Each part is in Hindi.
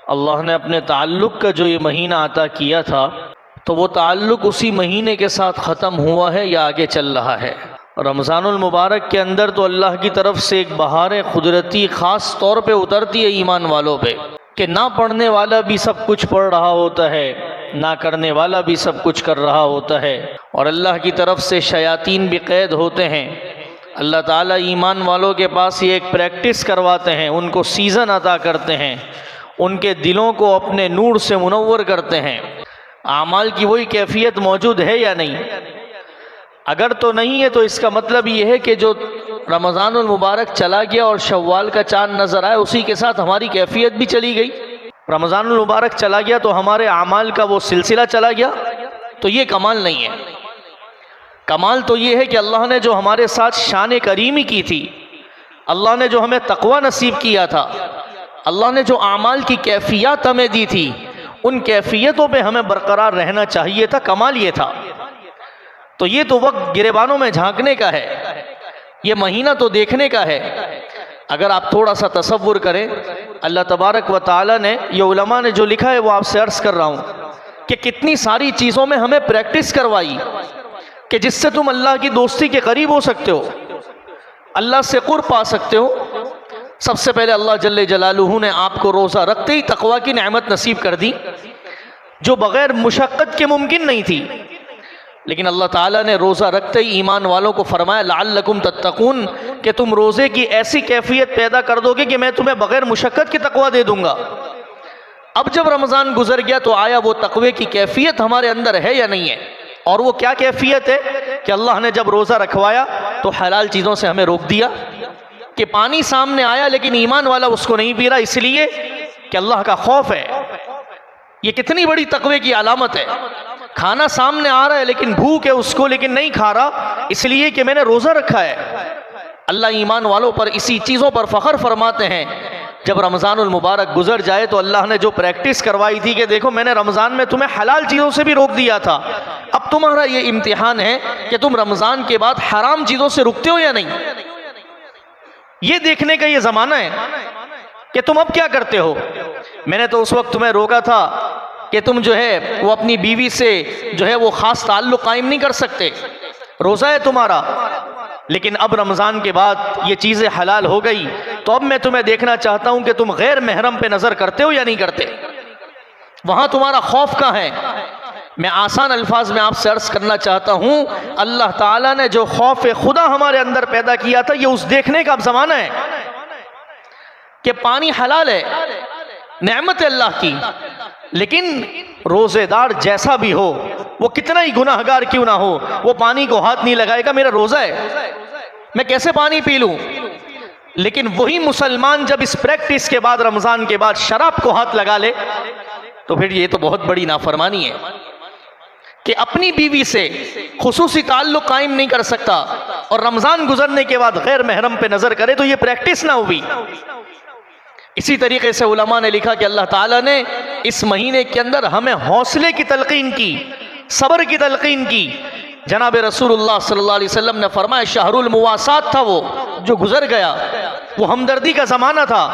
अल्लाह ने अपने ताल्लुक़ का जो ये महीना अता किया था, तो वो ताल्लुक़ उसी महीने के साथ ख़त्म हुआ है या आगे चल रहा है। रमज़ानुल मुबारक के अंदर तो अल्लाह की तरफ से एक बहार कुदरती ख़ास तौर पे उतरती है ईमान वालों पे, कि ना पढ़ने वाला भी सब कुछ पढ़ रहा होता है, ना करने वाला भी सब कुछ कर रहा होता है, और अल्लाह की तरफ से शयातीन भी कैद होते हैं। अल्लाह ताला ईमान वालों के पास ये एक प्रैक्टिस करवाते हैं, उनको सीज़न अता करते हैं, उनके दिलों को अपने नूर से मुनव्वर करते हैं। आमाल की वही कैफियत मौजूद है या नहीं? अगर तो नहीं है तो इसका मतलब ये है कि जो रमज़ानुल मुबारक चला गया और शव्वाल का चाँद नज़र आया, उसी के साथ हमारी कैफियत भी चली गई। रमज़ानुल मुबारक चला गया तो हमारे आमाल का वो सिलसिला चला गया, तो ये कमाल नहीं है। कमाल तो ये है कि अल्लाह ने जो हमारे साथ शान करीमी की थी, अल्लाह ने जो हमें तक़वा नसीब किया था, अल्लाह ने जो आमाल की कैफियत हमें दी थी, उन कैफियतों पे हमें बरकरार रहना चाहिए था। कमाल ये था। तो ये तो वक्त गिरेबानों में झांकने का है, ये महीना तो देखने का है। अगर आप थोड़ा सा तसव्वुर करें, अल्लाह तबारक व ताला ने, ये उलमा ने जो लिखा है वो आपसे अर्ज़ कर रहा हूँ कि कितनी सारी चीज़ों में हमें प्रैक्टिस करवाई कि जिससे तुम अल्लाह की दोस्ती के करीब हो सकते हो, अल्लाह से कुर्ब पा सकते हो। सबसे पहले अल्लाह जल्ले जलालुहू ने आपको रोज़ा रखते ही तक़वा की नेमत नसीब कर दी, जो बग़ैर मुशक्क़त के मुमकिन नहीं थी। लेकिन अल्लाह ताला ने रोज़ा रखते ही ईमान वालों को फरमाया लअल्लकुम तत्तकून, कि तुम रोज़े की ऐसी कैफियत पैदा कर दोगे कि मैं तुम्हें बग़ैर मुशक्क़त के तक़वा दे दूँगा। अब जब रमज़ान गुजर गया तो आया वो तक़वे की कैफियत हमारे अंदर है या नहीं है? और वो क्या कैफियत है कि अल्लाह ने जब रोज़ा रखवाया तो हलाल चीज़ों से हमें रोक दिया, कि पानी सामने आया लेकिन ईमान वाला उसको नहीं पी रहा, इसलिए कि अल्लाह का खौफ है। ये कितनी बड़ी तक़वे की अलामत है। खाना सामने आ रहा है लेकिन भूख है उसको, लेकिन नहीं खा रहा, इसलिए कि मैंने रोज़ा रखा है। अल्लाह ईमान वालों पर इसी चीज़ों पर फ़ख्र फरमाते हैं। जब रमज़ानुल मुबारक गुजर जाए तो अल्लाह ने जो प्रैक्टिस करवाई थी कि देखो मैंने रमज़ान में तुम्हें हलाल चीज़ों से भी रोक दिया था, अब तुम्हारा ये इम्तिहान है कि तुम रमज़ान के बाद हराम चीज़ों से रुकते हो या नहीं। ये देखने का ये ज़माना है कि तुम अब क्या करते हो। मैंने तो उस वक्त तुम्हें रोका था कि तुम जो है वो अपनी बीवी से जो है वो ख़ास ताल्लुक़ कायम नहीं कर सकते, रोज़ा है तुम्हारा। लेकिन अब रमज़ान के बाद ये चीज़ें हलाल हो गई, तो अब मैं तुम्हें देखना चाहता हूँ कि तुम गैर महरम पे नज़र करते हो या नहीं करते। वहाँ तुम्हारा खौफ कहाँ है? मैं आसान अल्फाज में आपसे अर्ज़ करना चाहता हूँ, अल्लाह ताला ने जो खौफ खुदा हमारे अंदर पैदा किया था, ये उस देखने का अब ज़माना है कि पानी हलाल है, नेमत है अल्लाह की, लेकिन रोज़ेदार जैसा भी हो, वो कितना ही गुनाहगार क्यों ना हो, वो पानी को हाथ नहीं लगाएगा। मेरा रोज़ा है, मैं कैसे पानी पी लूँ। लेकिन वही मुसलमान जब इस प्रैक्टिस के बाद, रमज़ान के बाद शराब को हाथ लगा ले, तो फिर ये तो बहुत बड़ी नाफरमानी है कि अपनी बीवी से खुसूसी ताल्लुक़ कायम नहीं कर सकता और रमज़ान गुजरने के बाद गैर महरम पे नज़र करे, तो ये प्रैक्टिस ना हुई। इसी तरीके से उलमा ने लिखा कि अल्लाह ताला ने इस महीने के अंदर हमें हौसले की तलकीन की, सब्र की तलकीन की। जनाब रसूलुल्लाह सल्लल्लाहु अलैहि वसल्लम ने फरमाया शहरुल मुवासात था वो जो गुजर गया, वो हमदर्दी का ज़माना था।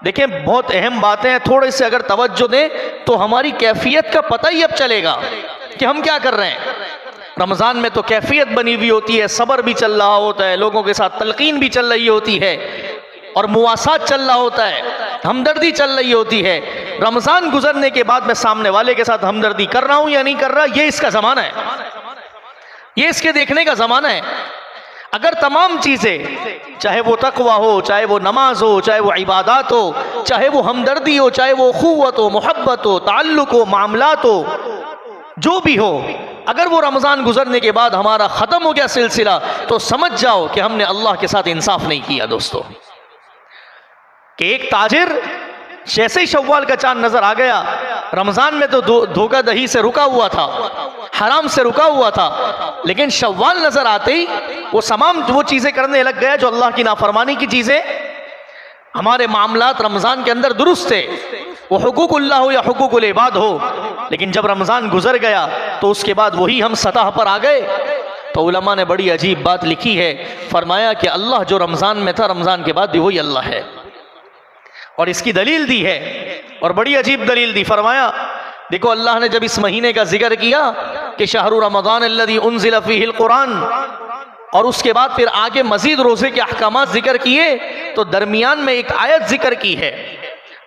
देखें बहुत अहम बातें हैं, थोड़े से अगर तवज्जो दें तो हमारी कैफियत का पता ही अब चलेगा कि हम क्या कर रहे हैं। रमज़ान में तो कैफियत बनी हुई होती है, सब्र भी चल रहा होता है, लोगों के साथ तलकीन भी चल रही होती है और मुवासात चल रहा होता है, हमदर्दी चल रही होती है। रमज़ान गुजरने के बाद मैं सामने वाले के साथ हमदर्दी कर रहा हूँ या नहीं कर रहा, ये इसका ज़माना है, ये इसके देखने का ज़माना है। अगर तमाम चीज़ें, चाहे वो तक़वा हो, चाहे वो नमाज हो, चाहे वो इबादत हो, चाहे वो हमदर्दी हो, चाहे वो अख़ुव्वत हो, मोहब्बत हो, ताल्लुक़ हो, मामलात हो, जो भी हो, अगर वो रमज़ान गुजरने के बाद हमारा ख़त्म हो गया सिलसिला, तो समझ जाओ कि हमने अल्लाह के साथ इंसाफ नहीं किया। दोस्तों, कि एक ताजिर जैसे ही शव्वाल का चांद नजर आ गया, रमज़ान में तो धोखाधड़ी से रुका हुआ था, हराम से रुका हुआ था, लेकिन शव्वाल नजर आते ही वो तमाम वो चीज़ें करने लग गया जो अल्लाह की नाफरमानी की चीज़ें। हमारे मामलात रमज़ान के अंदर दुरुस्त थे, वो हुकूकुल्लाह हो या हुकूकुल इबाद हो, लेकिन जब रमज़ान गुजर गया तो उसके बाद वही हम सतह पर आ गए। तो उलमा ने बड़ी अजीब बात लिखी है, फरमाया कि अल्लाह जो रमज़ान में था, रमज़ान के बाद भी वही अल्लाह है। और इसकी दलील दी है और बड़ी अजीब दलील दी। फरमाया देखो अल्लाह ने जब इस महीने का जिक्र किया कि शहरु रमज़ान अल्लज़ी उन्ज़िला फ़ीहिल कुरान, और उसके बाद फिर आगे मजीद रोजे के अहकामात जिक्र किए, तो दरमियान में एक आयत जिक्र की है।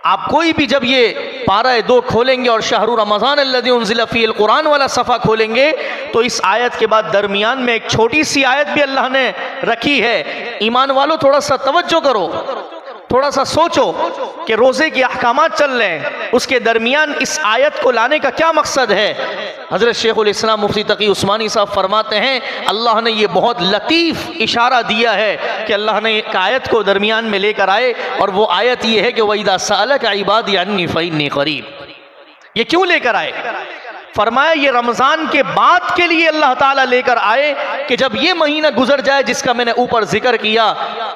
आप कोई भी जब ये पारा 2 खोलेंगे और शहरु रमज़ान अल्लज़ी उन्ज़िला फ़ीहिल कुरान वाला सफ़ा खोलेंगे, तो इस आयत के बाद दरमियान में एक छोटी सी आयत भी अल्लाह ने रखी है। ईमान वालों थोड़ा सा तवज्जो करो, थोड़ा सा सोचो कि रोजे के अहकामात चल रहे हैं, उसके दरमियान इस आयत को लाने का क्या मकसद है। हज़रत शेखुल इस्लाम मुफ्ती तकी उस्मानी साहब फरमाते हैं अल्लाह ने ये बहुत लतीफ़ इशारा दिया है कि अल्लाह ने एक आयत को दरमियान में लेकर आए, और वो आयत ये है कि वइज़ा सअलक इबादी अन्नी फ़इन्नी क़रीब। ये क्यों लेकर आए? फरमाया ये रमज़ान के बाद के लिए अल्लाह ताला लेकर आए कि जब ये महीना गुजर जाए जिसका मैंने ऊपर जिक्र किया,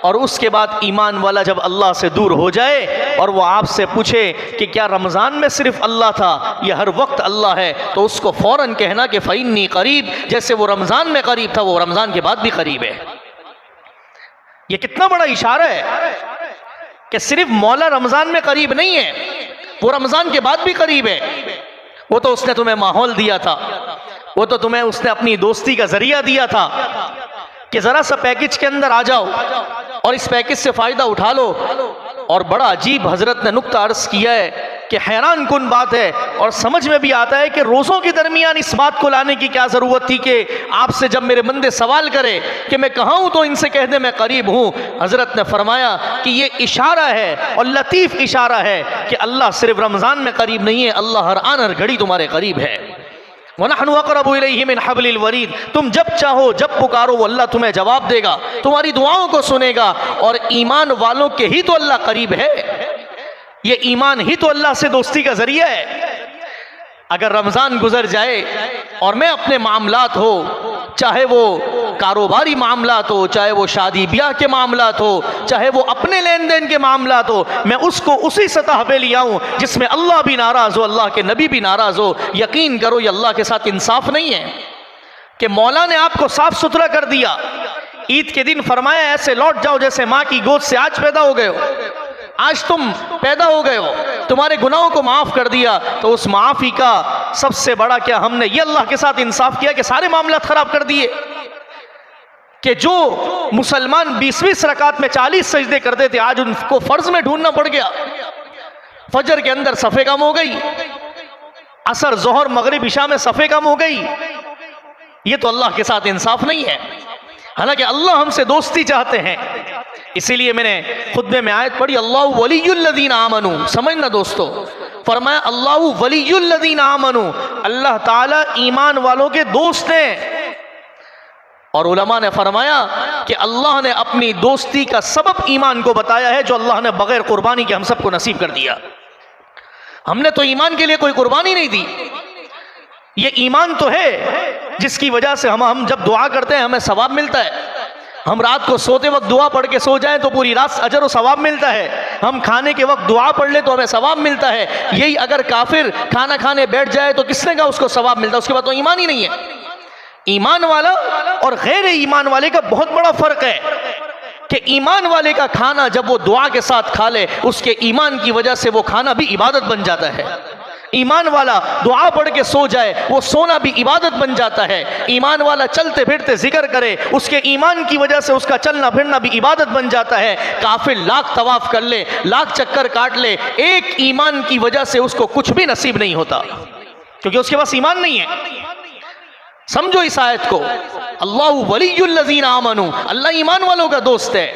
और उसके बाद ईमान वाला जब अल्लाह से दूर हो जाए और वो आपसे पूछे कि क्या रमज़ान में सिर्फ अल्लाह था या हर वक्त अल्लाह है, तो उसको फ़ौरन कहना कि फ़इन्नी क़रीब, जैसे वो रमज़ान में करीब था वो रमज़ान के बाद भी करीब है। ये कितना बड़ा इशारा है कि सिर्फ मौला रमज़ान में करीब नहीं है, वो रमज़ान के बाद भी करीब है। वो तो उसने तुम्हें माहौल दिया था, वो तो तुम्हें उसने अपनी दोस्ती का जरिया दिया था कि जरा सा पैकेज के अंदर आ जाओ और इस पैकेज से फायदा उठा लो। और बड़ा अजीब हजरत ने नुक्ता अर्ज किया है कि हैरान कुन बात है, और समझ में भी आता है कि रोज़ों के दरमियान इस बात को लाने की क्या ज़रूरत थी कि आपसे जब मेरे बंदे सवाल करें कि मैं कहाँ हूँ तो इनसे कह दे मैं करीब हूँ। हजरत ने फरमाया कि ये इशारा है और लतीफ़ इशारा है कि अल्लाह सिर्फ रमज़ान में करीब नहीं है, अल्लाह हर आन हर घड़ी तुम्हारे करीब है। वनहनु अक़रबु इलैहि मिन हब्लिल वरीद, तुम जब चाहो जब पुकारो वो अल्लाह तुम्हें जवाब देगा, तुम्हारी दुआओं को सुनेगा। और ईमान वालों के ही तो अल्लाह करीब है, ये ईमान ही तो अल्लाह से दोस्ती का जरिया है। अगर रमज़ान गुजर जाए और मैं अपने मामलात हो, चाहे वो कारोबारी मामलात हो, चाहे वो शादी ब्याह के मामलात हो, चाहे वो अपने लेन देन के मामलात हो, मैं उसको उसी सतह पे ले आऊँ जिसमें अल्लाह भी नाराज़ हो, अल्लाह के नबी भी नाराज़ हो। यकीन करो ये अल्लाह के साथ इंसाफ नहीं है कि मौला ने आपको साफ सुथरा कर दिया, ईद के दिन फरमाया ऐसे लौट जाओ जैसे माँ की गोद से आज पैदा हो गए हो, आज तुम पैदा हो गए हो, तुम्हारे गुनाहों को माफ़ कर दिया। तो उस माफ़ी का सबसे बड़ा क्या हमने ये अल्लाह के साथ इंसाफ किया कि सारे मामला ख़राब कर दिए। कि जो मुसलमान 20-20 रकात में 40 सजदे करते थे, आज उनको फ़र्ज में ढूंढना पड़ गया। फजर के अंदर सफ़े कम हो गई, असर जोहर मगरिब इशा में सफ़े कम हो गई। ये तो अल्लाह के साथ इंसाफ नहीं है। हालांकि अल्लाह हमसे दोस्ती चाहते हैं, इसीलिए मैंने खुतबे में आयत पढ़ी अल्लाहु वलियुल्लज़ीना आमनू। समझना दोस्तों, फरमाया अल्लाहु वलियुल्लज़ीना आमनू, अल्लाह ताला ईमान वालों के दोस्त हैं। और उलमा ने फरमाया कि अल्लाह ने अपनी दोस्ती का सबब ईमान को बताया है, जो अल्लाह ने बगैर कुर्बानी के हम सबको नसीब कर दिया। हमने तो ईमान के लिए कोई कुर्बानी नहीं दी। ये ईमान तो है जिसकी वजह से हम जब दुआ करते हैं हमें सवाब मिलता है। हम रात को सोते वक्त दुआ पढ़ के सो जाएं तो पूरी रात अजर और सवाब मिलता है। हम खाने के वक्त दुआ पढ़ ले तो हमें सवाब मिलता है। यही अगर काफिर खाना खाने बैठ जाए तो किसने कहा उसको सवाब मिलता है? उसके बाद तो ईमान ही नहीं है। ईमान वाला और गैर ईमान वाले का बहुत बड़ा फर्क है कि ईमान वाले का खाना जब वो दुआ के साथ खा ले, उसके ईमान की वजह से वो खाना भी इबादत बन जाता है। ईमान वाला दुआ पढ़ के सो जाए, वो सोना भी इबादत बन जाता है। ईमान वाला चलते फिरते जिक्र करे, उसके ईमान की वजह से उसका चलना फिरना भी इबादत बन जाता है। काफिर लाख तवाफ कर ले, लाख चक्कर काट ले, एक ईमान की वजह से उसको कुछ भी नसीब नहीं होता, क्योंकि उसके पास ईमान नहीं है। समझो इस आयत को, अल्लाहु वलियुल्लज़ीना आमनू, अल्लाह ईमान वालों का दोस्त है।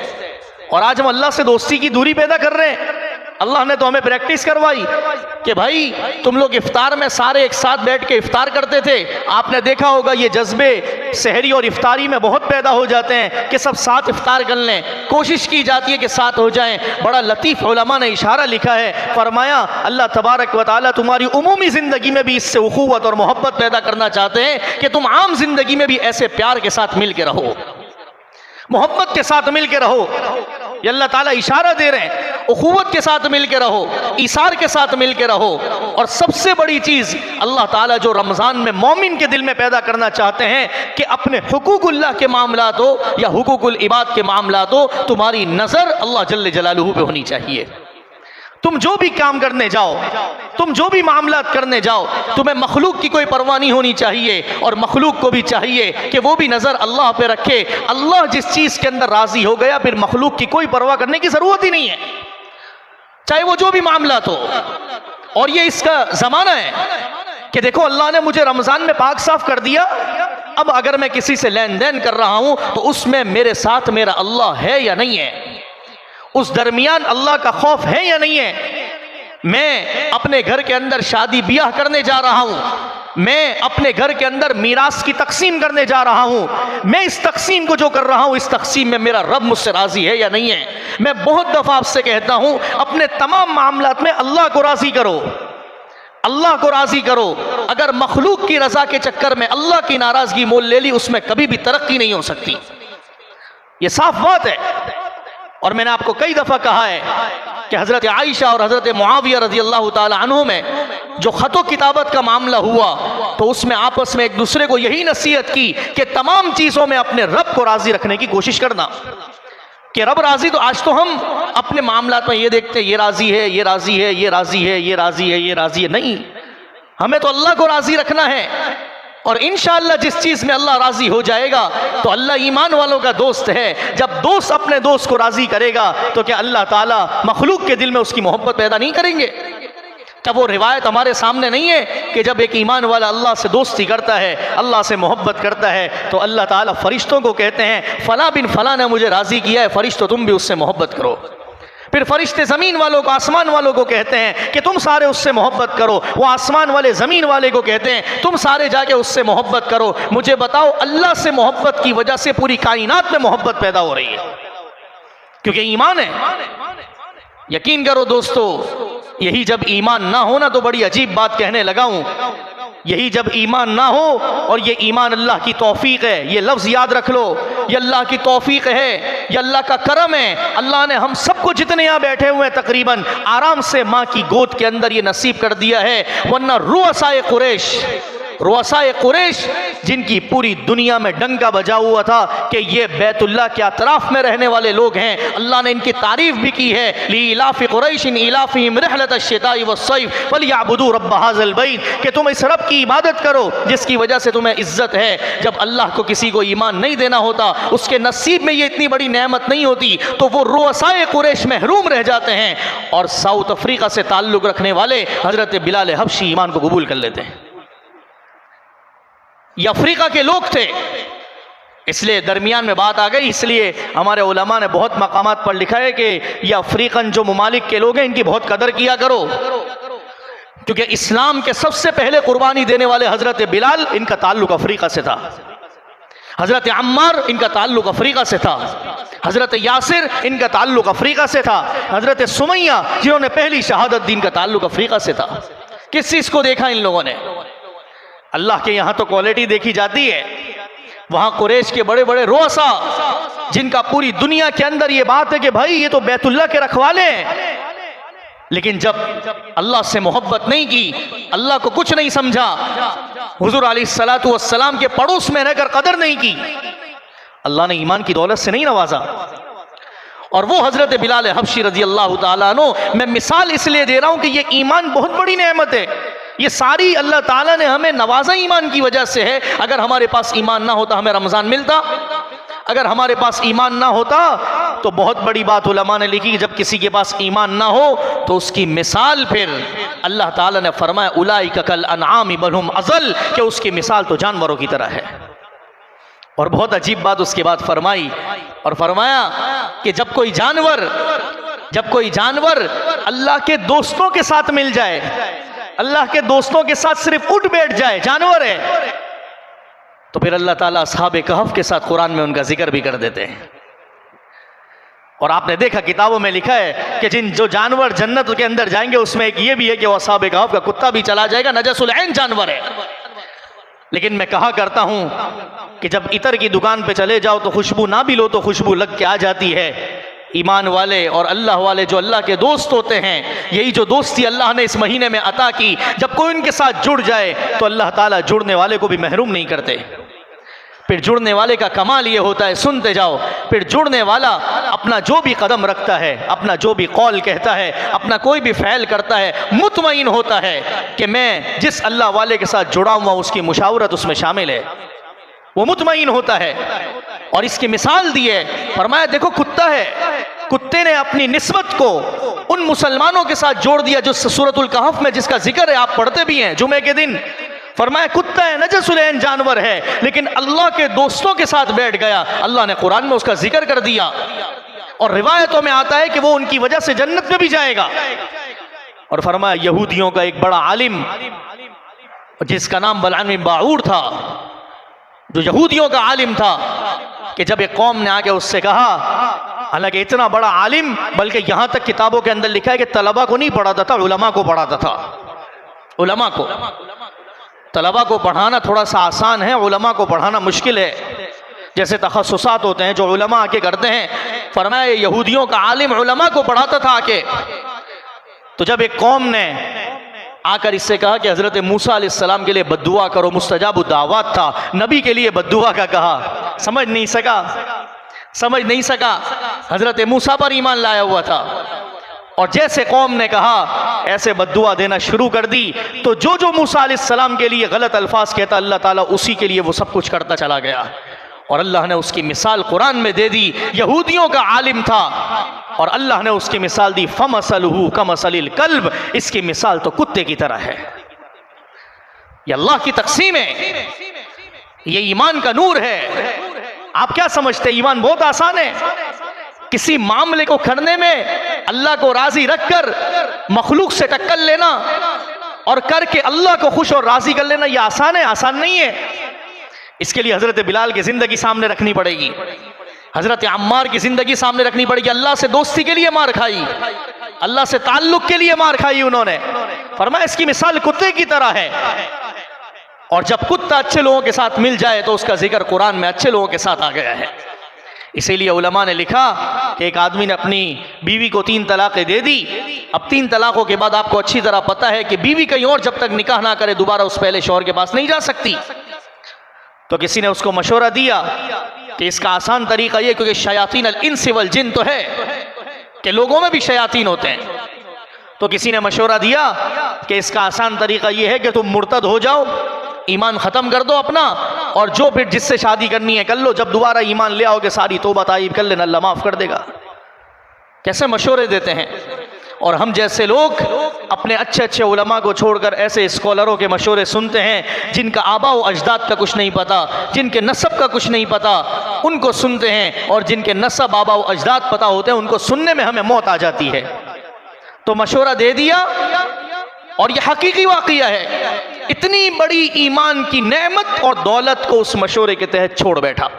और आज हम अल्लाह से दोस्ती की दूरी पैदा कर रहे हैं। अल्लाह ने तो हमें प्रैक्टिस करवाई कि भाई तुम लोग इफ्तार में सारे एक साथ बैठ के इफ्तार करते थे। आपने देखा होगा ये जज्बे सहरी और इफ्तारी में बहुत पैदा हो जाते हैं कि सब साथ इफ्तार कर लें, कोशिश की जाती है कि साथ हो जाएं। बड़ा लतीफ़ उलमा ने इशारा लिखा है, फरमाया अल्लाह तबारक व तआला तुम्हारी उमूमी ज़िंदगी में भी इससे उख़ुवत और मोहब्बत पैदा करना चाहते हैं कि तुम आम जिंदगी में भी ऐसे प्यार के साथ मिल के रहो, मोहब्बत के साथ मिल के रहो। ये अल्लाह ताला इशारा दे रहे हैं, उख़ुवत के साथ मिल के रहो, ईसार के साथ मिल के रहो। और सबसे बड़ी चीज़ अल्लाह ताला जो रमज़ान में मोमिन के दिल में पैदा करना चाहते हैं कि अपने हुकूकुल्लाह के मामलात हो या हुकूकुल इबाद के मामलात हो, तुम्हारी नज़र अल्लाह जल्ले जलालुहु पे होनी चाहिए। तुम जो भी काम करने जाओ, तुम जो भी मामलात करने जाओ, तुम्हें मखलूक की कोई परवाह नहीं होनी चाहिए, और मखलूक को भी चाहिए कि वो भी नज़र अल्लाह पे रखे। अल्लाह जिस चीज़ के अंदर राज़ी हो गया, फिर मखलूक की कोई परवाह करने की ज़रूरत ही नहीं है, चाहे वो जो भी मामलात हो। और ये इसका ज़माना है कि देखो अल्लाह ने मुझे रमज़ान में पाक साफ कर दिया, अब अगर मैं किसी से लेन देन कर रहा हूँ तो उसमें मेरे साथ मेरा अल्लाह है या नहीं है, उस दरमियान अल्लाह का खौफ है या नहीं है। मैं अपने घर के अंदर शादी ब्याह करने जा रहा हूं, मैं अपने घर के अंदर मीरास की तकसीम करने जा रहा हूं, मैं इस तकसीम को जो कर रहा हूं, इस तकसीम में मेरा रब मुझसे राजी है या नहीं है। मैं बहुत दफा आपसे कहता हूं, अपने तमाम मामलात में अल्लाह को राजी करो, अल्लाह को राजी करो। अगर मखलूक की रजा के चक्कर में अल्लाह की नाराजगी मोल ले ली, उसमें कभी भी तरक्की नहीं हो सकती, यह साफ बात है। और मैंने आपको कई दफा कहा है कि हजरत आयशा और हजरत मुआविया रजी अल्लाह ताला अन्हु में जो खतो किताबत का मामला हुआ, तो उसमें आपस में एक दूसरे को यही नसीहत की कि तमाम चीज़ों में अपने रब को राजी रखने की कोशिश करना, कि रब राजी। तो आज तो हम अपने मामलात में ये देखते हैं, ये राजी है, ये राजी है, ये राजी है, ये राजी है, ये राजी है। नहीं, हमें तो अल्लाह को राजी रखना है। और इंशाअल्लाह जिस चीज़ में अल्लाह राज़ी हो जाएगा तो अल्लाह ईमान वालों का दोस्त है। जब दोस्त अपने दोस्त को राज़ी करेगा तो क्या अल्लाह ताला मखलूक के दिल में उसकी मोहब्बत पैदा नहीं करेंगे? क्या वो रिवायत हमारे सामने नहीं है कि जब एक ईमान वाला अल्लाह से दोस्ती करता है, अल्लाह से मोहब्बत करता है, तो अल्लाह ताला फरिश्तों को कहते हैं फ़ला बिन फ़ला ने मुझे राज़ी किया है, फरिश्तों तुम भी उससे मोहब्बत करो। फिर फरिश्ते ज़मीन वालों को, आसमान वालों को कहते हैं कि तुम सारे उससे मोहब्बत करो। वो आसमान वाले ज़मीन वाले को कहते हैं तुम सारे जाके उससे मोहब्बत करो। मुझे बताओ, अल्लाह से मोहब्बत की वजह से पूरी कायनात में मोहब्बत पैदा हो रही है, क्योंकि ईमान है। यकीन करो दोस्तों, यही जब ईमान ना हो ना, तो बड़ी अजीब बात कहने लगा हूं, यही जब ईमान ना हो, और ये ईमान अल्लाह की तौफीक है, ये लफ्ज़ याद रख लो, ये अल्लाह की तौफीक है, ये अल्लाह का करम है। अल्लाह ने हम सबको जितने यहाँ बैठे हुए हैं तकरीबन आराम से माँ की गोद के अंदर ये नसीब कर दिया है। वरना रुअसाए कुरैश, रुअसाए कुरैश जिनकी पूरी दुनिया में डंका बजा हुआ था कि ये बैतुल्लाह के अतराफ में रहने वाले लोग हैं, अल्लाह ने इनकी तारीफ भी की है। लीलाफि कुरैशिन इलाफिहिम रिहलतश शिताई वस्सैफ फलियअबुदू रब्ब हाज़िल बैत, कि तुम इस रब की इबादत करो जिसकी वजह से तुम्हें इज्जत है। जब अल्लाह को किसी को ईमान नहीं देना होता, उसके नसीब में ये इतनी बड़ी नेमत नहीं होती, तो वो रुअसाए कुरैश महरूम रह जाते हैं। और साउथ अफ्रीका से ताल्लुक़ रखने वाले हज़रत बिलाल हबशी ईमान को कबूल कर लेते हैं। ये अफ्रीका के लोग थे, इसलिए दरमियान में बात आ गई। इसलिए हमारे उलमा ने बहुत मकामात पर लिखा है कि ये अफ्रीकन जो ममालिक के लोग हैं, इनकी बहुत कदर किया करो, क्योंकि इस्लाम के सबसे पहले कुर्बानी देने वाले हजरत बिलाल, इनका ताल्लुक अफ्रीका से था। हजरत अम्मार, इनका ताल्लुक अफ्रीका से था। हजरत यासिर, इनका ताल्लुक अफ्रीका से था। हजरत सुमैया, जिन्होंने पहली शहादत दी, इनका ताल्लुक अफ्रीका से था। किस चीज़ को देखा इन लोगों ने? अल्लाह के यहाँ तो क्वालिटी देखी जाती है, वहाँ कुरैश के बड़े बड़े रोसा, जिनका पूरी दुनिया के अंदर ये बात है कि भाई ये तो बैतुल्लाह के रखवाले हैं, लेकिन जब अल्लाह से मोहब्बत नहीं की, अल्लाह को कुछ नहीं समझा, हुजूर अलैहिस्सलातु वस्सलाम के पड़ोस में रहकर कदर नहीं की, अल्लाह ने ईमान की दौलत से नहीं नवाजा। और वो हजरत बिलाल हबशी रजी अल्लाह ताला अन्हु, मैं मिसाल इसलिए दे रहा हूँ कि ये ईमान बहुत बड़ी नेमत है। ये सारी अल्लाह ताला ने हमें नवाजा ईमान की वजह से है। अगर हमारे पास ईमान ना होता हमें रमज़ान मिलता, अगर हमारे पास ईमान ना होता तो बहुत बड़ी बात उलमा ने लिखी कि जब किसी के पास ईमान ना हो तो उसकी मिसाल, फिर अल्लाह ताला ने फरमाया उलाइका कल अनआम बल हुम अज़ल, कि उसकी मिसाल तो जानवरों की तरह है। और बहुत अजीब बात उसके बाद फरमाई, और फरमाया कि जब कोई जानवर अल्लाह के दोस्तों के साथ मिल जाए, अल्लाह के दोस्तों के साथ सिर्फ उठ बैठ जाए, जानवर है, तो फिर अल्लाह ताला असहाबे कहफ के साथ कुरान में उनका जिक्र भी कर देते हैं। और आपने देखा किताबों में लिखा है कि जो जानवर जन्नत के अंदर जाएंगे, उसमें एक ये भी है कि वो असहाबे कहफ का कुत्ता भी चला जाएगा, नजसुल ऐन जानवर है। लेकिन मैं कहा करता हूं कि जब इतर की दुकान पे चले जाओ तो खुशबू ना भी लो तो खुशबू लग के आ जाती है। ईमान वाले और अल्लाह वाले जो अल्लाह के दोस्त होते हैं, यही जो दोस्ती अल्लाह ने इस महीने में अता की, जब कोई उनके साथ जुड़ जाए तो अल्लाह ताला जुड़ने वाले को भी महरूम नहीं करते। फिर जुड़ने वाले का कमाल ये होता है, सुनते जाओ, फिर जुड़ने वाला अपना जो भी कदम रखता है, अपना जो भी कौल कहता है, अपना कोई भी फ़ैल करता है, मुतमईन होता है कि मैं जिस अल्लाह वाले के साथ जुड़ा हुआ उसकी मुशावरत उसमें शामिल है, वो मुतमईन होता है। और इसकी मिसाल दी है, फरमाया देखो कुत्ता है, कुत्ते ने अपनी निस्बत को उन मुसलमानों के साथ जोड़ दिया जो सूरतुल कहफ में जिसका जिक्र है, आप पढ़ते भी हैं जुमे के दिन। फरमाया कुत्ता है, नजसुलैन जानवर है, लेकिन अल्लाह के दोस्तों के साथ बैठ गया, अल्लाह ने कुरान में उसका जिक्र कर दिया। और रिवायतों में आता है कि वो उनकी वजह से जन्नत में भी जाएगा। और फरमाया यहूदियों का एक बड़ा आलिम जिसका नाम बलआन बिन बाऊर था, जो यहूदियों का आलिम था, कि जब एक कौम ने आके उससे कहा, हालांकि इतना बड़ा आलिम, बल्कि यहां तक किताबों के अंदर लिखा है कि तलबा को नहीं पढ़ाता था, उलमा को पढ़ाता था। उलमा को, तलबा को पढ़ाना थोड़ा सा आसान है, उलमा को पढ़ाना मुश्किल है। जैसे तखस्सुसात होते हैं जो उलमा आके करते हैं, फरमाया यहूदियों का आलिम उलमा को पढ़ाता था आके। तो जब एक कौम ने आकर इससे कहा कि हज़रत मूसा अलैहिस्सलाम के लिए बद्दुआ करो, मुस्तजाब दावत था, नबी के लिए बद्दुआ का कहा, समझ नहीं सका। हज़रत मूसा पर ईमान लाया हुआ था, और जैसे कौम ने कहा ऐसे बद्दुआ देना शुरू कर दी। तो जो मूसा अलैहिस्सलाम के लिए गलत अल्फाज कहता, अल्लाह ताला उसी के लिए वो सब कुछ करता चला गया। और अल्लाह ने उसकी मिसाल कुरान में दे दी। यहूदियों का आलिम था और अल्लाह ने उसकी मिसाल दी, फमसलहु कमसलिल कल्ब, इसकी मिसाल तो कुत्ते की तरह है। ये अल्लाह की तक़सीम है, ये ईमान का नूर है। आप क्या समझते हैं ईमान बहुत आसान है? किसी मामले को करने में अल्लाह को राजी रखकर मखलूक से टक्कर लेना और करके अल्लाह को खुश और राजी कर लेना, यह आसान है? आसान नहीं है। इसके लिए हजरत बिलाल की जिंदगी सामने रखनी पड़ेगी, हजरत अम्मार की जिंदगी सामने रखनी पड़ेगी। अल्लाह से दोस्ती के लिए मार खाई, अल्लाह से ताल्लुक के लिए मार खाई उन्होंने। फरमाया इसकी मिसाल कुत्ते की तरह है। और जब कुत्ता अच्छे लोगों के साथ मिल जाए तो उसका जिक्र कुरान में अच्छे लोगों के साथ आ गया है। इसीलिए उलमा ने लिखा कि एक आदमी ने अपनी बीवी को 3 तलाक़ें दे दी। अब 3 तलाक़ों के बाद आपको अच्छी तरह पता है कि बीवी कहीं और जब तक निकाह ना करे दोबारा उस पहले शौहर के पास नहीं जा सकती। तो किसी ने उसको मशवरा दिया कि इसका आसान तरीका ये, क्योंकि शयातीन अल इंस वल जिन तो है कि लोगों में भी शयातीन होते हैं, तो किसी ने मशवरा दिया कि इसका आसान तरीका ये है कि तुम मुर्तद हो जाओ, ईमान ख़त्म कर दो अपना, और जो फिर जिससे शादी करनी है कर लो, जब दोबारा ईमान ले आओगे सारी तौबा ताईब कर लेना, अल्लाह माफ़ कर देगा। कैसे मशवरे देते हैं। और हम जैसे लोग अपने अच्छे अच्छे उलमा को छोड़कर ऐसे स्कॉलरों के मशवरे सुनते हैं जिनका आबा व अजदाद का कुछ नहीं पता, जिनके नसब का कुछ नहीं पता, उनको सुनते हैं। और जिनके नसब आबा व अजदाद पता होते हैं उनको सुनने में हमें मौत आ जाती है। तो मशवरा दे दिया और यह हकीकी वाक़िया है। इतनी बड़ी ईमान की नेमत और दौलत को उस मशवरे के तहत छोड़ बैठा।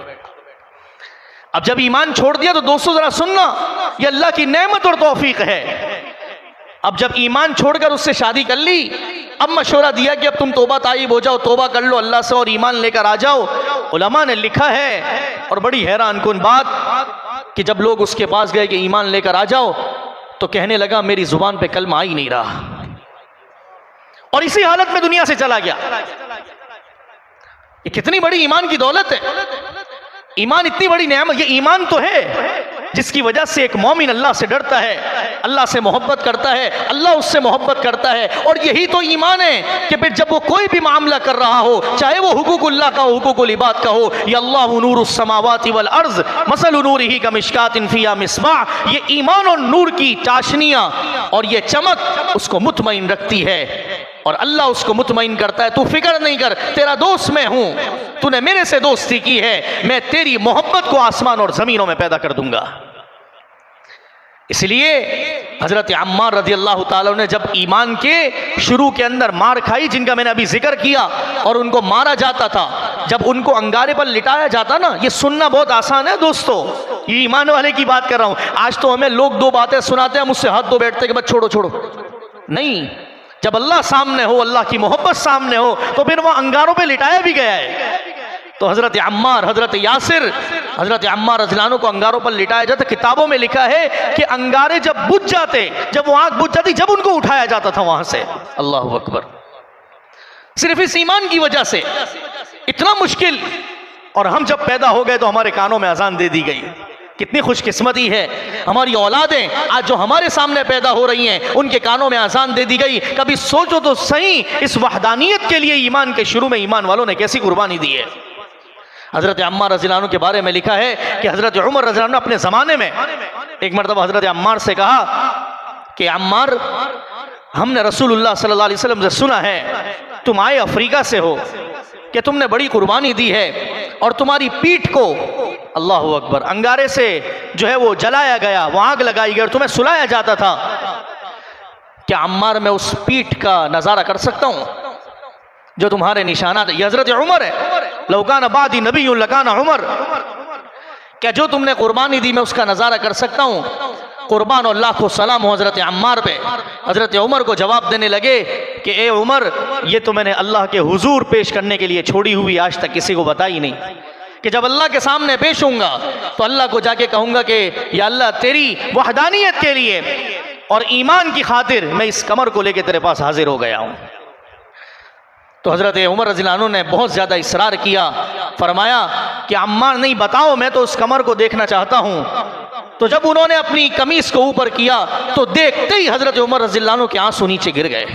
अब जब ईमान छोड़ दिया तो दोस्तों जरा सुनना, ये अल्लाह की नेमत और तौफीक है। अब जब ईमान छोड़कर उससे शादी कर ली, अब मशवरा दिया कि अब तुम तौबा ताईब हो जाओ, तौबा कर लो अल्लाह से और ईमान लेकर आ जाओ। उलमा ने लिखा है, और बड़ी हैरान कुन बात, कि जब लोग उसके पास गए कि ईमान लेकर आ जाओ, तो कहने लगा मेरी जुबान पे कलमा आ ही नहीं रहा, और इसी हालत में दुनिया से चला गया। ये कितनी बड़ी ईमान की दौलत है। ईमान इतनी बड़ी नेमत, ये ईमान तो है जिसकी वजह से एक मोमिन अल्लाह से डरता है, अल्लाह से मोहब्बत करता है, अल्लाह उससे मोहब्बत करता है। और यही तो ईमान है कि फिर जब वो कोई भी मामला कर रहा हो, चाहे वो हुकूकुल्लाह का हो, हुकूकुल इबाद का हो, या अल्लाहु नूरुस समावाति वल अर्ज़ मसलु नूरिही कमिश्कातिन फ़ीहा मिस्बाह, ये ईमान और नूर की चाशनियाँ और ये चमक उसको मुतमईन रखती है। और अल्लाह उसको मुतमईन करता है, तू फिक्र नहीं कर, तेरा दोस्त मैं हूं, तूने मेरे से दोस्ती की है, मैं तेरी मोहब्बत को आसमान और जमीनों में पैदा कर दूंगा। इसलिए हजरत अम्मार रज़ी अल्लाह ताला ने जब ईमान के शुरू के अंदर मार खाई, जिनका मैंने अभी जिक्र किया, और उनको मारा जाता था, जब उनको अंगारे पर लिटाया जाता ना, ये सुनना बहुत आसान है दोस्तों, ये ईमान वाले की बात कर रहा हूं। आज तो हमें लोग 2 बातें सुनाते हैं, मुझसे हाथ धो बैठते कि बस छोड़ो छोड़ो, नहीं। जब अल्लाह सामने हो, अल्लाह की मोहब्बत सामने हो, तो फिर वह अंगारों पे लिटाया भी गया है। तो हजरत अम्मार, हजरत यासिर, हजरत अम्मार रज़ियल्लाहु अन्हु को अंगारों पर लिटाया जाता। किताबों में लिखा है कि अंगारे जब बुझ जाते, जब वो आग बुझ जाती, जब उनको उठाया जाता था वहां से। अल्लाह अकबर। सिर्फ इस ईमान की वजह से इतना मुश्किल और हम जब पैदा हो गए तो हमारे कानों में अजान दे दी गई। कितनी खुशकिस्मती है हमारी औलादें आज जो हमारे सामने पैदा हो रही हैं, उनके कानों में अजान दे दी गई। कभी सोचो तो सही, इस वहदानियत के लिए ईमान के शुरू में ईमान वालों ने कैसी कुर्बानी दी है। हज़रत अम्मार रज़ियल्लाहु अन्हु के बारे में लिखा है कि हज़रत उमर रज़ियल्लाहु अन्हु अपने ज़माने में एक मरतबा हज़रत अम्मार से कहा कि अम्मार, हमने रसूलुल्लाह सल्लल्लाहु अलैहि वसल्लम से सुना है तुम आए अफ्रीका से हो, कि तुमने बड़ी कुर्बानी दी है और तुम्हारी पीठ को, अल्लाह अकबर, अंगारे से जो है वो जलाया गया, वो आग लगाई गई और तुम्हें सुलाया जाता था। क्या अम्मार मैं उस पीठ का नज़ारा कर सकता हूँ जो तुम्हारे निशानात? ये हज़रत उमर है, लौकान बादी नबी लकान उमर। क्या जो तुमने कुर्बानी दी मैं उसका नज़ारा कर सकता हूँ? कुर्बान और लाखों सलाम हो हज़रत अम्मार पे। हज़रत उमर को जवाब देने लगे कि ए उमर, ये तो मैंने अल्लाह के हुजूर पेश करने के लिए छोड़ी हुई, आज तक किसी को बताई नहीं, कि जब अल्लाह के सामने पेश होऊंगा तो अल्लाह को जाके कहूँगा कि या अल्लाह, तेरी वहदानियत के लिए और ईमान की खातिर मैं इस कमर को लेके तेरे पास हाजिर हो गया हूँ। तो हज़रत उमर रज़ियल्लाहु अन्हु ने बहुत ज़्यादा इसरार किया, फरमाया कि अम्मार नहीं, बताओ, मैं तो उस कमर को देखना चाहता हूँ। तो जब उन्होंने अपनी कमीज़ को ऊपर किया तो देखते ही हज़रत उमर रज़ियल्लाहु अन्हु के आंसू नीचे गिर गए।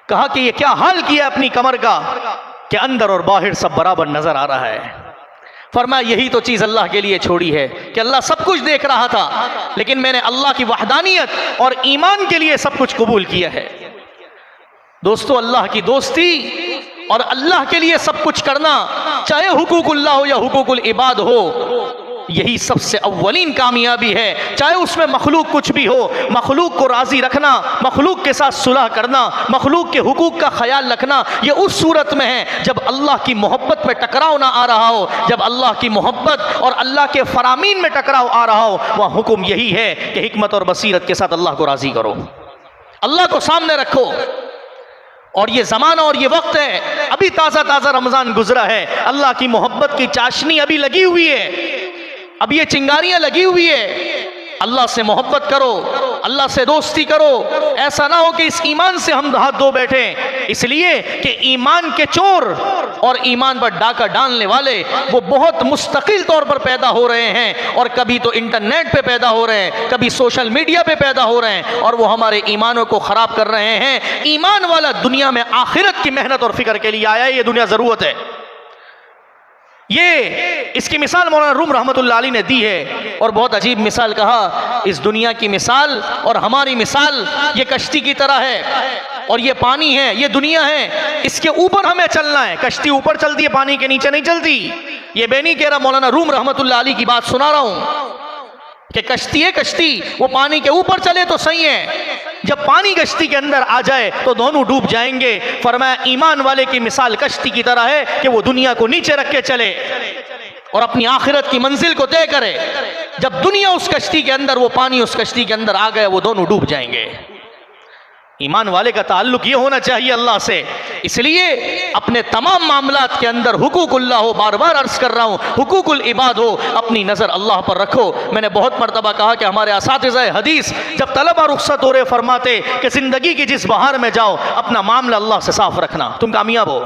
कहा कि ये क्या हाल किया अपनी कमर का कि अंदर और बाहर सब बराबर नज़र आ रहा है। फरमाया यही तो चीज़ अल्लाह के लिए छोड़ी है कि अल्लाह सब कुछ देख रहा था, लेकिन मैंने अल्लाह की वहदानियत और ईमान के लिए सब कुछ कबूल किया है। दोस्तों, अल्लाह की दोस्ती और अल्लाह के लिए सब कुछ करना, चाहे हुकूकुल्लाह हो या हुकूकुल इबाद हो, यही सबसे अव्वलीन कामयाबी है। चाहे उसमें मखलूक कुछ भी हो, मखलूक को राज़ी रखना, मखलूक के साथ सुलह करना, मखलूक के हुकूक का ख्याल रखना, ये उस सूरत में है जब अल्लाह की मोहब्बत में टकराव ना आ रहा हो। जब अल्लाह की मोहब्बत और अल्लाह के फरामीन में टकराव आ रहा हो, वह हुक्म यही है कि हिकमत और बसीरत के साथ अल्लाह को राज़ी करो, अल्लाह को सामने रखो। और ये ज़माना और ये वक्त है, अभी ताज़ा ताज़ा रमज़ान गुजरा है, अल्लाह की मोहब्बत की चाशनी अभी लगी हुई है, अब ये चिंगारियां लगी हुई है। अल्लाह से मोहब्बत करो, अल्लाह से दोस्ती करो। ऐसा ना हो कि इस ईमान से हम हाथ धो बैठे, इसलिए कि ईमान के चोर और ईमान पर डाका डालने वाले वो बहुत मुस्तकिल तौर पर पैदा हो रहे हैं, और कभी तो इंटरनेट पे पैदा हो रहे हैं, कभी सोशल मीडिया पे पैदा हो रहे हैं, और वो हमारे ईमानों को ख़राब कर रहे हैं। ईमान वाला दुनिया में आखिरत की मेहनत और फिक्र के लिए आया है, ये दुनिया ज़रूरत है। ये इसकी मिसाल मौलाना रूम रहमतुल्लाह अलैह ने दी है, और बहुत अजीब मिसाल कहा, इस दुनिया की मिसाल और हमारी मिसाल ये कश्ती की तरह है, और ये पानी है, ये दुनिया है, इसके ऊपर हमें चलना है। कश्ती ऊपर चलती है, पानी के नीचे नहीं चलती। ये मैं नहीं कह रहा, मौलाना रूम रहमतुल्लाह अलैह की बात सुना रहा हूँ कि कश्ती है, कश्ती वो पानी के ऊपर चले तो सही है, जब पानी कश्ती के अंदर आ जाए तो दोनों डूब जाएंगे। फरमाया ईमान वाले की मिसाल कश्ती की तरह है कि वो दुनिया को नीचे रख के चले और अपनी आखिरत की मंजिल को तय करे। जब दुनिया उस कश्ती के अंदर, वो पानी उस कश्ती के अंदर आ गया, वो दोनों डूब जाएंगे। ईमान वाले का ताल्लुक ये होना चाहिए अल्लाह से। इसलिए अपने तमाम मामलात के अंदर हुकूकुल्लाह हो, बार बार अर्ज कर रहा हूँ, हुकूकुल इबाद हो, अपनी नज़र अल्लाह पर रखो। मैंने बहुत मरतबा कहा कि हमारे असातिज़ा हदीस जब तलबा रुख्सत हो रहे फरमाते कि ज़िंदगी की जिस बहार में जाओ, अपना मामला अल्लाह से साफ रखना, तुम कामयाब हो।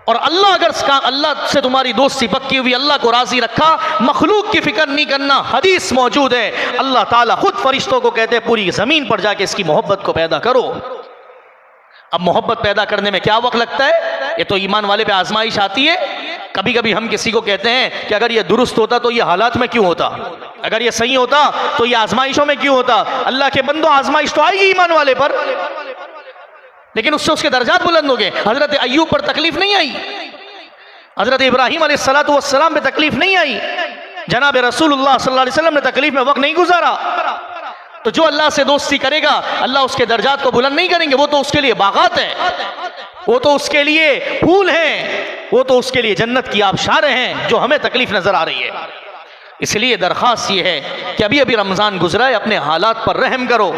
और अल्लाह अगर अल्लाह से तुम्हारी दोस्ती पक्की हुई, अल्लाह को राज़ी रखा, मखलूक की फिक्र नहीं करना। हदीस मौजूद है, अल्लाह ताला खुद फरिश्तों को कहते हैं पूरी ज़मीन पर जाके इसकी मोहब्बत को पैदा करो। अब मोहब्बत पैदा करने में क्या वक्त लगता है? ये तो ईमान वाले पे आजमाइश आती है। कभी कभी हम किसी को कहते हैं कि अगर ये दुरुस्त होता तो ये हालात में क्यों होता, अगर ये सही होता तो ये आजमाइशों में क्यों होता। अल्लाह के बंदो, आजमाइश तो आएगी ईमान वाले पर, लेकिन उससे उसके दर्जात बुलंद हो गए। हजरत अय्यूब पर तकलीफ नहीं आई, हजरत इब्राहीम अलैहिस्सलातु वस्सलाम पे तकलीफ नहीं आई, जनाब रसूलुल्लाह सल्लल्लाहु अलैहि वसल्लम ने तकलीफ में वक्त नहीं गुजारा। तो जो अल्लाह से दोस्ती करेगा, अल्लाह उसके दर्जात को बुलंद नहीं करेंगे। वो तो उसके लिए बागात है, वो तो उसके लिए फूल हैं, वो तो उसके लिए जन्नत की आबशारें हैं, जो हमें तकलीफ नजर आ रही है। इसलिए दरख्वास्त ये है कि अभी अभी रमज़ान गुजरा है, अपने हालात पर रहम करो।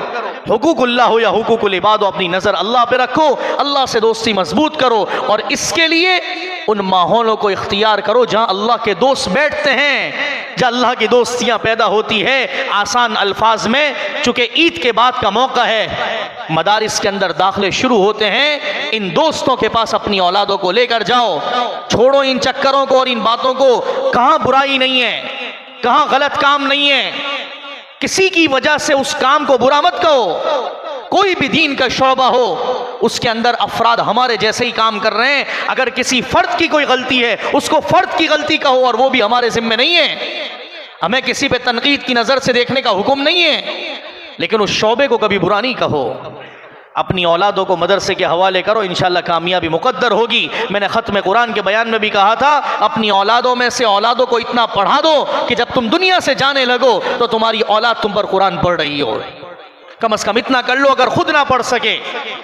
हुकूकुल्लाह हो या हुकूकुल इबाद हो, अपनी नज़र अल्लाह पे रखो, अल्लाह से दोस्ती मजबूत करो, और इसके लिए उन माहौलों को इख्तियार करो जहाँ अल्लाह के दोस्त बैठते हैं, जो अल्लाह की दोस्तियाँ पैदा होती है आसान अल्फाज में। चूँकि ईद के बाद का मौका है, मदारिस के अंदर दाखिले शुरू होते हैं, इन दोस्तों के पास अपनी औलादों को लेकर जाओ। छोड़ो इन चक्करों को और इन बातों को। कहाँ बुराई नहीं है, कहाँ गलत काम नहीं है, किसी की वजह से उस काम को बुरा मत कहो। कोई भी दीन का शोबा हो, उसके अंदर अफराद हमारे जैसे ही काम कर रहे हैं। अगर किसी फर्द की कोई गलती है, उसको फर्द की गलती कहो, और वो भी हमारे जिम्मे नहीं है। हमें किसी पे तनकीद की नज़र से देखने का हुक्म नहीं है, लेकिन उस शोबे को कभी बुरा नहीं कहो। अपनी औलादों को मदरसे के हवाले करो, इंशाअल्लाह कामयाबी मुकद्दर होगी। मैंने ख़त्म कुरान के बयान में भी कहा था, अपनी औलादों में से औलादों को इतना पढ़ा दो कि जब तुम दुनिया से जाने लगो तो तुम्हारी औलाद तुम पर कुरान पढ़ रही हो। कम से कम इतना कर लो, अगर खुद ना पढ़ सके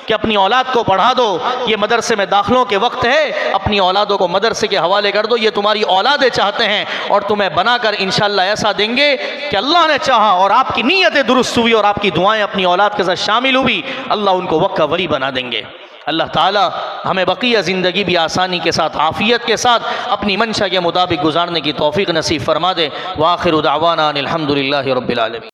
कि अपनी औलाद को पढ़ा दो। ये मदरसे में दाखिलों के वक्त है, अपनी औलादों को मदरसे के हवाले कर दो। ये तुम्हारी औलादें चाहते हैं और तुम्हें बनाकर इंशाअल्लाह ऐसा देंगे कि अल्लाह ने चाहा और आपकी नीयतें दुरुस्त हुई और आपकी दुआएं अपनी औलाद के साथ शामिल हुई, अल्लाह उनको वक्त का वली बना देंगे। अल्लाह ताला हमें बकिया ज़िंदगी भी आसानी के साथ, आफ़ियत के साथ, अपनी मंशा के मुताबिक गुजारने की तौफ़ीक़ नसीब फरमा दे। व आखिर दावाना अनिल हम्दुलिल्लाहि रब्बिल आलमीन।